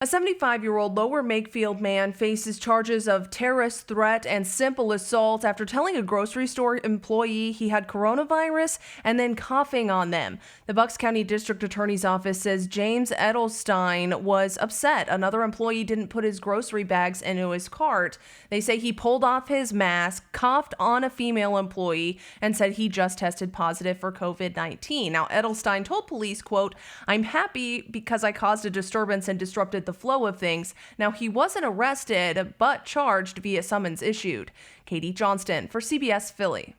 A 75-year-old Lower Makefield man faces charges of terrorist threat and simple assault after telling a grocery store employee he had coronavirus and then coughing on them. The Bucks County District Attorney's Office says James Edelstein was upset another employee didn't put his grocery bags into his cart. They say he pulled off his mask, coughed on a female employee, and said he just tested positive for COVID-19. Now, Edelstein told police, quote, "I'm happy because I caused a disturbance and disrupted the flow of things." Now, he wasn't arrested, but charged via summons issued. Katie Johnston for CBS Philly.